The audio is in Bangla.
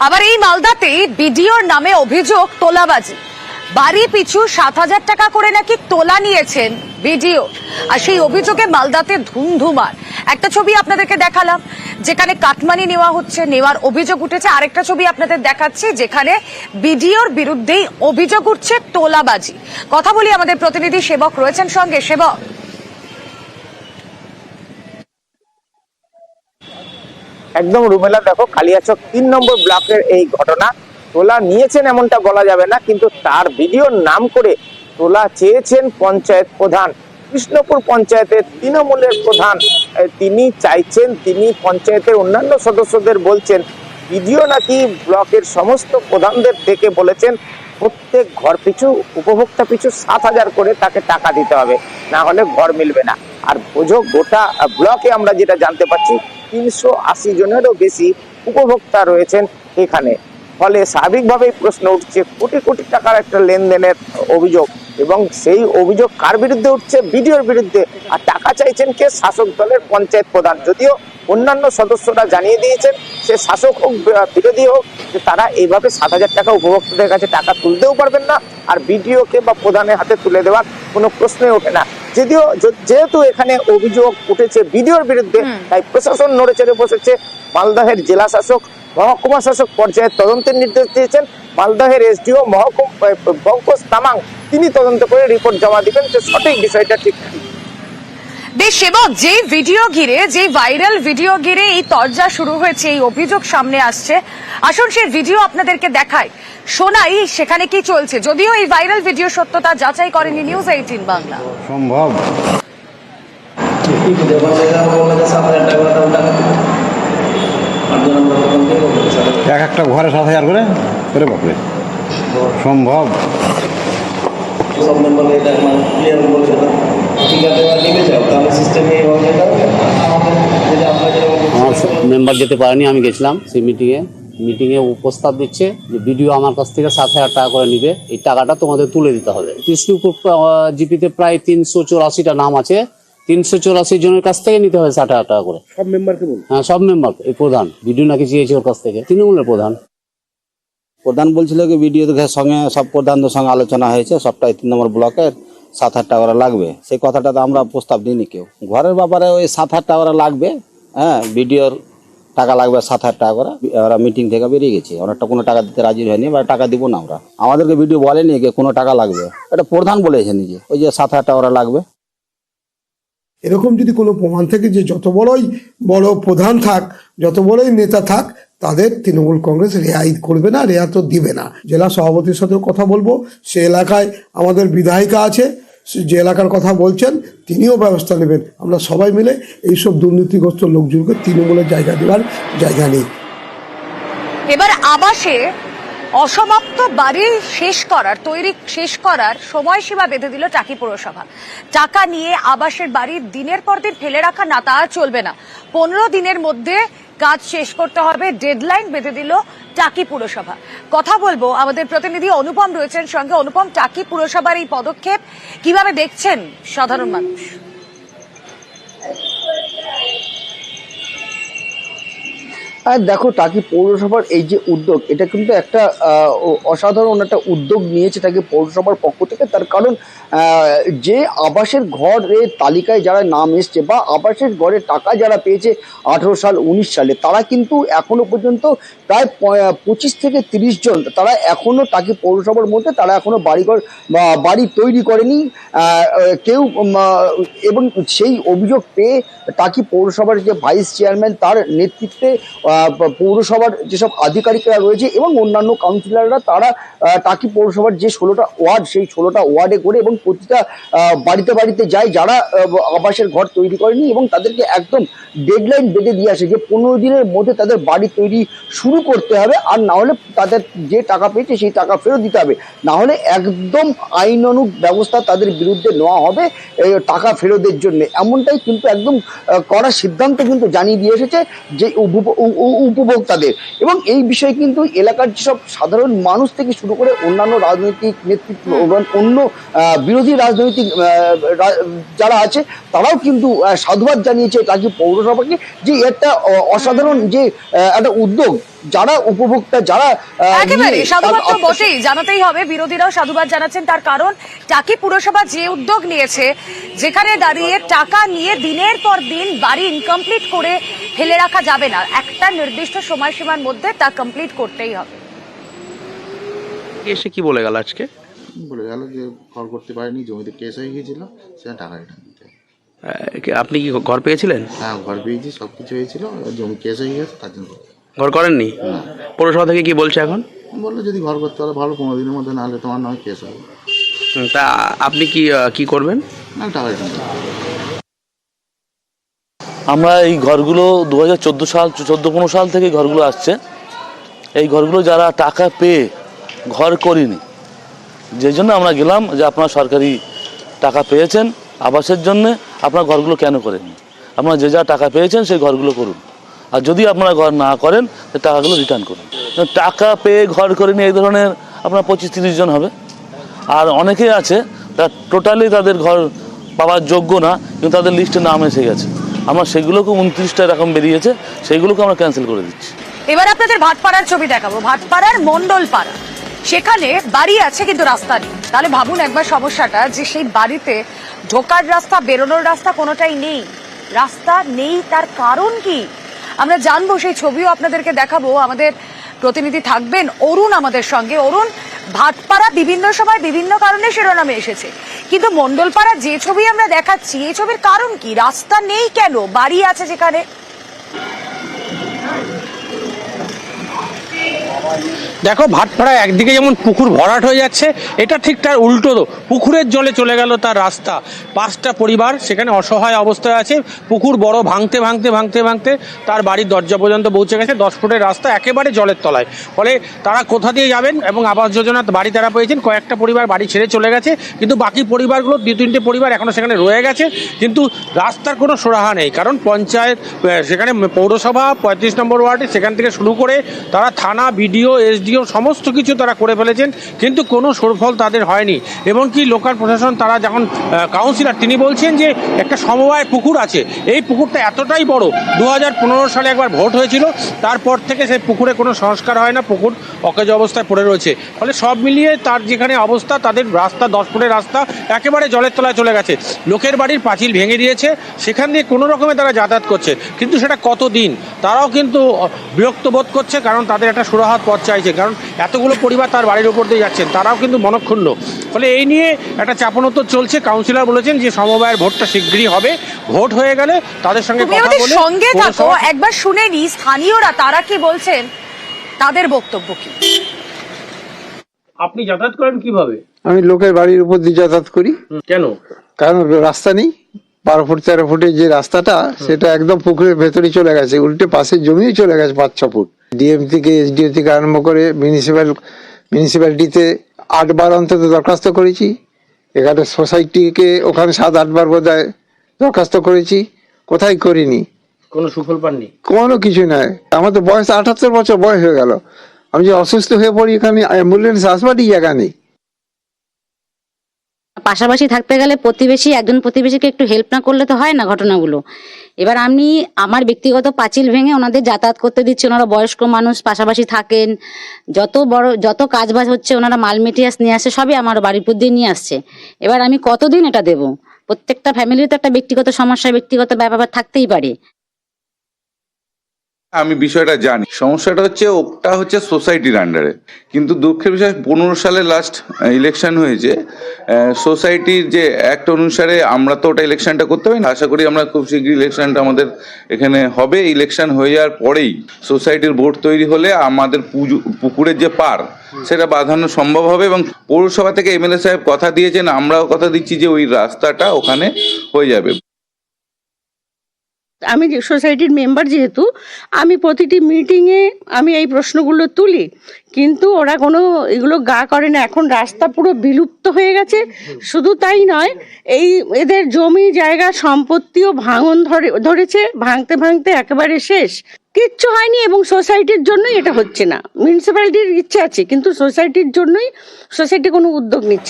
আবার এই মালদাতে বিডিওর নামে অভিযোগ তোলাবাজি। বাড়ি পিছু 7,000 টাকা করে নাকি তোলা নিয়েছেন বিডিও। আর সেই অভিযোগে মালদাতে ধুমধুমার। একটা ছবি আপনাদেরকে দেখালাম যেখানে কাটমানি নেওয়া হচ্ছে, নেওয়ার অভিযোগ উঠেছে। আরেকটা ছবি আপনাদের দেখাচ্ছি যেখানে বিডিওর বিরুদ্ধেই অভিযোগ উঠছে তোলাবাজি। কথা বলি, আমাদের প্রতিনিধি সেবক রয়েছেন সঙ্গে। সেবক, একদম রুমেলা, দেখো কালিয়াচক 3 নম্বর ব্লকের এই ঘটনা। তোলা নিয়েছেন এমনটা বলা যাবে না, কিন্তু তার ভিডিওর নাম করে তোলা চেয়েছেন পঞ্চায়েত প্রধান, কৃষ্ণপুর পঞ্চায়েতের তৃণমূলের প্রধান। তিনি চাইছেন, তিনি পঞ্চায়েতের অন্যান্য সদস্যদের বলছেন ভিডিও নাকি ব্লকের সমস্ত প্রধানদের থেকে বলেছেন প্রত্যেক ঘর পিছু, উপভোক্তা পিছু 7,000 করে তাকে টাকা দিতে হবে, না হলে ঘর মিলবে না। আর বোঝো, গোটা ব্লকে আমরা যেটা জানতে পারছি 380 জনেরও বেশি উপভোক্তা রয়েছেন এখানে। ফলে স্বাভাবিকভাবেই প্রশ্ন উঠছে, কোটি কোটি টাকার একটা লেনদেনের অভিযোগ, এবং সেই অভিযোগ কার বিরুদ্ধে উঠছে? বিডিওর বিরুদ্ধে। আর টাকা চাইছেন কে? শাসক দলের পঞ্চায়েত প্রধান। যদিও অন্যান্য সদস্যরা জানিয়ে দিয়েছেন, সে শাসক হোক বিরোধী হোক, যে তারা এইভাবে 7,000 টাকা উপভোক্তাদের কাছে টাকা তুলতেও পারবেন না, আর বিডিওকে বা প্রধানের হাতে তুলে দেওয়ার কোনো প্রশ্নই ওঠে না। যেহেতু এখানে অভিযোগ উঠেছে বিডিওর বিরুদ্ধে, তাই প্রশাসন নড়ে চড়ে বসেছে। মালদহের জেলা শাসক, মহকুমা শাসক পর্যায়ে তদন্তের নির্দেশ দিয়েছেন। মালদহের এসডিও পঙ্কজ তামাং, তিনি তদন্ত করে রিপোর্ট জমা দিবেন যে সঠিক বিষয়টা ঠিক। বেশ সেবক, যে ভিডিও ঘিরে, যে ভাইরাল ভিডিও ঘিরে এই তরজা শুরু হয়েছে, এই অভিযোগ সামনে আসছে, আসুন সেই ভিডিও আপনাদেরকে দেখাই, শোনাই সেখানে কি চলছে। যদিও এই ভাইরাল ভিডিও সত্যতা যাচাই করেনি নিউজ 18 বাংলা। সম্ভব এক একটা ঘরে 7,000 করে করে বাপরে সম্ভব। আমার মেম্বার যেতে পারেনি, আমি গেছিলাম সেই মিটিংয়ে প্রস্তাব দিচ্ছে যে ভিডিও আমার কাছ থেকে 7,000 টাকা করে নিবে, এই টাকাটা তোমাদের তুলে দিতে হবে। কৃষ্ণপুর জিপিতে প্রায় 384টা নাম আছে, 384 জনের কাছ থেকে নিতে হবে 60,000 টাকা করে। সব মেম্বারকে বলুন? হ্যাঁ, সব মেম্বার। এই প্রধান ভিডিও নাকি চেয়েছে ওর কাছ থেকে, তৃণমূলের প্রধান বলছিল কি ভিডিওদের সঙ্গে সব প্রধানদের সঙ্গে আলোচনা হয়েছে, সবটাই 3 নম্বর ব্লকের 7,000 টাকা করে লাগবে। সেই কথাটা তো আমরা প্রস্তাব দিইনি কেউ। ঘরের ব্যাপারে ওই 7,000 টাকা করে লাগবে, হ্যাঁ, ভিডিওর টাকা লাগবে 7,000 টাকা করে। ওরা মিটিং থেকে বেরিয়ে গেছে, অনেকটা কোনো টাকা দিতে রাজি হয়নি, বা টাকা দিব না আমরা। আমাদেরকে ভিডিও বলেনি যে কোনো টাকা লাগবে, এটা প্রধান বলেছে নিজে, ওই যে 7,000 টাকা করে লাগবে। এরকম যদি কোনো প্রমাণ থাকে যে যত বড়ই বড় প্রধান থাক, যত বড়ই নেতা থাক, তাদের তৃণমূল কংগ্রেস রেহাই করবে না, রেহাই তো দিবে না। জেলা সভাপতির সাথেও কথা বলবো। সে এলাকায় আমাদের বিধায়িকা আছে, যে এলাকার কথা বলছেন তিনিও ব্যবস্থা নেবেন। আমরা সবাই মিলে এইসব দুর্নীতিগ্রস্ত লোকজনকে তৃণমূলের জায়গা দেওয়ার জায়গা নেই। এবার আবাসে অসমাপ্ত বাড়ি তৈরি শেষ করার সময়সীমা বেঁধে দিল টাকি পুরসভা। টাকা নিয়ে আবাসের বাড়ি দিনের পর দিন ফেলে রাখা না, তা চলবে না। 15 দিনের মধ্যে কাজ শেষ করতে হবে, ডেডলাইন বেঁধে দিল টাকি পুরসভা। কথা বলবো, আমাদের প্রতিনিধি অনুপম রয়েছেন সঙ্গে। অনুপম, টাকি পুরসভার এই পদক্ষেপ কিভাবে দেখছেন সাধারণ মানুষ? আর দেখো, টাকি পৌরসভার এই যে উদ্যোগ, এটা কিন্তু একটা অসাধারণ একটা উদ্যোগ নিয়েছে টাকি পৌরসভার পক্ষ থেকে। তার কারণ যে আবাসের ঘরের তালিকায় যারা নাম এসছে বা আবাসের ঘরের টাকা যারা পেয়েছে 18 সাল 19 সালে, তারা কিন্তু এখনো পর্যন্ত প্রায় 25 থেকে 30 জন, তারা এখনো টাকি পৌরসভার মধ্যে তারা এখনো বাড়ি তৈরি করেনি কেউ। এবং সেই অভিযোগ পেয়ে টাকি পৌরসভার যে ভাইস চেয়ারম্যান, তার নেতৃত্বে পৌরসভার যেসব আধিকারিকরা রয়েছে এবং অন্যান্য কাউন্সিলররা, তারা টাকি পৌরসভার যে 16টা ওয়ার্ড, সেই 16টা ওয়ার্ডে করে এবং প্রতিটা বাড়িতে বাড়িতে যায় যারা আবাসের ঘর তৈরি করেনি, এবং তাদেরকে একদম ডেডলাইন বেঁধে দিয়ে আসে যে 15 দিনের মধ্যে তাদের বাড়ি তৈরি শুরু করতে হবে, আর না হলে তাদের যে টাকা পেয়েছে সেই টাকা ফেরত দিতে হবে, না হলে একদম আইনানুগ ব্যবস্থা তাদের বিরুদ্ধে নেওয়া হবে টাকা ফেরতের জন্য। এমনটাই কিন্তু একদম কড়া সিদ্ধান্ত কিন্তু জানিয়ে দিয়ে এসেছে যে উপভোক্তাদের। এবং এই বিষয়ে কিন্তু এলাকার যেসব সাধারণ মানুষ থেকে শুরু করে অন্যান্য রাজনৈতিক নেতৃত্ব, অন্য বিরোধী রাজনৈতিক যারা আছে, তারাও কিন্তু সাধুবাদ জানিয়েছে টাকি পৌরসভাকে যে একটা অসাধারণ যে একটা উদ্যোগ যারা উপভোক্তা, যারা একেবারে নিয়ে সাধুবাদ তো তার বটেই, জানাতেই হবে। বিরোধীরাও সাধুবাদ জানাচ্ছেন, তার কারণ টাকি পুরসভা যে উদ্যোগ নিয়েছে, যেখানে দাঁড়িয়ে টাকা নিয়ে দিনের পর দিন বাড়ি ইনকমপ্লিট করে ফেলে রাখা যাবে না, একটা নির্দিষ্ট সময়সীমার মধ্যে তা কমপ্লিট করতেই হবে। এসে কি বলে গেল আজকে? বলে গেল যে ঘর করতে পারেনি, জমিতে কেস হয়ে গিয়েছিল, সেটা টাকা রিটার্ন দিতে হবে। আপনি কি ঘর পেয়েছিলেন? হ্যাঁ, ঘর পেয়েছি, সব কিছু হয়েছিল, এবার জমি কেস হয়ে গেছে, তার জন্য ঘর করেননি? পৌরসভা থেকে কি বলছে এখন? বললো যদি ঘর করতে পারো ভালো, 15 দিনের মধ্যে, না হলে তোমার নামে কেস হবে। তা আপনি কি করবেন? না, টাকা রিটার্ন দিতে হবে। আমরা এই ঘরগুলো 2014-15 সাল থেকে ঘরগুলো আসছে। এই ঘরগুলো যারা টাকা পেয়ে ঘর করিনি, যে জন্য আমরা গেলাম যে আপনারা সরকারি টাকা পেয়েছেন আবাসের জন্য, আপনার ঘরগুলো কেন করেননি? আপনারা যে যা টাকা পেয়েছেন সেই ঘরগুলো করুন, আর যদি আপনারা ঘর না করেন টাকাগুলো রিটার্ন করুন। টাকা পেয়ে ঘর করেনি এই ধরনের আপনার 25-30 জন হবে। আর অনেকেই আছে তারা টোটালি তাদের ঘর পাওয়ার যোগ্য না, কিন্তু তাদের লিস্টে নাম এসে গেছে। আমরা সেগুলোকে 29টা এরকম বেরিয়েছে, সেইগুলোকে আমরা ক্যান্সেল করে দিচ্ছি। এবার আপনাদের ভাটপাড়ার ছবি দেখাবো, ভাটপাড়ার মন্ডলপাড়া। সেখানে বাড়ি আছে কিন্তু রাস্তা নেই। তাহলে ভাবুন একবার সমস্যাটা, যে সেই বাড়িতে ঢোকার রাস্তা, বেরোনোর রাস্তা কোনোটাই নেই। রাস্তা নেই, তার কারণ কি আমরা জানবো, সেই ছবিও আপনাদেরকে দেখাবো। আমাদের প্রতিনিধি থাকবেন অরুণ আমাদের সঙ্গে। অরুণ, ভাটপাড়া বিভিন্ন সময় বিভিন্ন কারণে শিরোনামে এসেছে, কিন্তু মন্ডলপাড়া যে ছবি আমরা দেখাচ্ছি, এই ছবির কারণ কি? রাস্তা নেই কেন, বাড়ি আছে যেখানে? দেখো, ভাটপাড়া একদিকে যেমন পুকুর ভরাট হয়ে যাচ্ছে, এটা ঠিক তার উল্টো, পুকুরের জলে চলে গেল তার রাস্তা। 5টা পরিবার সেখানে অসহায় অবস্থায় আছে। পুকুর বড় ভাঙতে ভাঙতে ভাঙতে ভাঙতে তার বাড়ির দরজা পর্যন্ত পৌঁছে গেছে। 10 ফুটের রাস্তা একেবারে জলের তলায়। ফলে তারা কোথা দিয়ে যাবেন? এবং আবাস যোজনার বাড়ি তারা পেয়েছেন, কয়েকটা পরিবার বাড়ি ছেড়ে চলে গেছে, কিন্তু বাকি পরিবারগুলো 2-3টে পরিবার এখনো সেখানে রয়ে গেছে। কিন্তু রাস্তার কোনো সুরাহা নেই, কারণ পঞ্চায়েত, সেখানে পৌরসভা 35 নম্বর ওয়ার্ডে, সেখান থেকে শুরু করে তারা থানা, বিডিও, এসডিও সমস্ত কিছু তারা করে ফেলেছেন, কিন্তু কোনো সুফল তাদের হয়নি। এমনকি লোকাল প্রশাসন, তারা যখন কাউন্সিলর, তিনি বলছেন যে একটা সমবায় পুকুর আছে, এই পুকুরটা এতটাই বড়, 2015 সালে একবার ভোট হয়েছিল, তারপর থেকে সেই পুকুরে কোনো সংস্কার হয় না, পুকুর অকেজ অবস্থায় পড়ে রয়েছে। ফলে সব মিলিয়ে তার যেখানে অবস্থা, তাদের রাস্তা 10 ফুটের রাস্তা একেবারে জলের তলায় চলে গেছে। লোকের বাড়ির পাঁচিল ভেঙে দিয়েছে, সেখান দিয়ে কোনো রকমে তারা যাতায়াত করছে, কিন্তু সেটা কতদিন? তারাও কিন্তু বিরক্ত বোধ করছে, কারণ তাদের একটা সুরাহার পথ চাইছে, কারণ এতগুলো পরিবার তার বাড়ির উপর দিয়ে যাচ্ছেন, তারাও কিন্তু মনক্ষুণ্ণ। ফলে এই নিয়ে একটা চাপানোতর চলছে। কাউন্সিলর বলেছেন যে সমবায়ের ভোটটা শীঘ্রই হবে, ভোট হয়ে গেলে তাদের সঙ্গে কথা বলে সঙ্গে থাকো, একবার শুনে নি স্থানীয়রা তারা কি বলছেন, তাদের বক্তব্য কি। আপনি যাতায়াত করেন কিভাবে? আমি লোকের বাড়ির উপর দিয়ে যাতায়াত করি। কেন? কারণ রাস্তা নেই। 12 ফুট 13 ফুটের যে রাস্তাটা, সেটা একদম পুকুরের ভেতরে চলে গেছে, উল্টে পাশের জমিও চলে গেছে 5-6 ফুট। ডিএম থেকে, এসডিও থেকে আরম্ভ করে মিউনিসিপ্যালিটিতে 8 বার অন্তত দরখাস্ত করেছি। এখানে সোসাইটিকে ওখানে 7-8 বার বোধহয় দরখাস্ত করেছি, কোথায় করিনি, কোনো সুফল পাননি, কোনো কিছু নাই। আমার তো বয়স 78 বছর বয়স হয়ে গেল। আমি যে অসুস্থ হয়ে পড়ি, এখানে অ্যাম্বুলেন্স আসবারই জায়গা নেই। পাশাপাশি থাকতে গেলে একজন প্রতিবেশীকে একটু হেল্প না করলে তো হয় না ঘটনাগুলো। এবার আমি আমার ব্যক্তিগত পাঁচিল ভেঙে ওনাদের যাতায়াত করতে দিচ্ছি। ওনারা বয়স্ক মানুষ, পাশাপাশি থাকেন, যত কাজবাজ হচ্ছে ওনারা মাল মেটিরিয়ালস নিয়ে আসছে, সবই আমার বাড়ির উপর দিয়ে নিয়ে আসছে। এবার আমি কতদিন এটা দেব? প্রত্যেকটা ফ্যামিলির তো একটা ব্যক্তিগত সমস্যা, ব্যক্তিগত ব্যাপার থাকতেই পারে। আমি বিষয়টা জানি। সমস্যাটা হচ্ছে ওটা হচ্ছে সোসাইটির আন্ডারে, কিন্তু দুঃখের বিষয় 15 সালে লাস্ট ইলেকশন হয়েছে। সোসাইটির যে অ্যাক্ট অনুসারে আমরা তো ওটা ইলেকশনটা করতে পারি না। আশা করি আমরা খুব শীঘ্রই ইলেকশনটা আমাদের এখানে হবে। ইলেকশন হয়ে যাওয়ার পরেই সোসাইটির বোর্ড তৈরি হলে আমাদের পুকুরের যে পার, সেটা বাঁধানো সম্ভব হবে। এবং পৌরসভা থেকে এমএলএ সাহেব কথা দিয়েছেন, আমরাও কথা দিচ্ছি যে ওই রাস্তাটা ওখানে হয়ে যাবে। আমি সোসাইটির মেম্বার, যেহেতু আমি প্রতিটি মিটিংয়ে আমি এই প্রশ্নগুলো তুলি, কিন্তু ওরা কোনো এগুলো গা করে না। এখন রাস্তা পুরো বিলুপ্ত হয়ে গেছে। শুধু তাই নয়, এদের জমি জায়গা সম্পত্তিও ধরেছে, ভাঙতে ভাঙতে একেবারে শেষ, কিচ্ছু হয়নি। এবং সোসাইটির জন্যই এটা হচ্ছে না। মিউনিসিপ্যালিটির ইচ্ছে আছে, কিন্তু সোসাইটির জন্যই সোসাইটি কোনো উদ্যোগ নিচ্ছে না।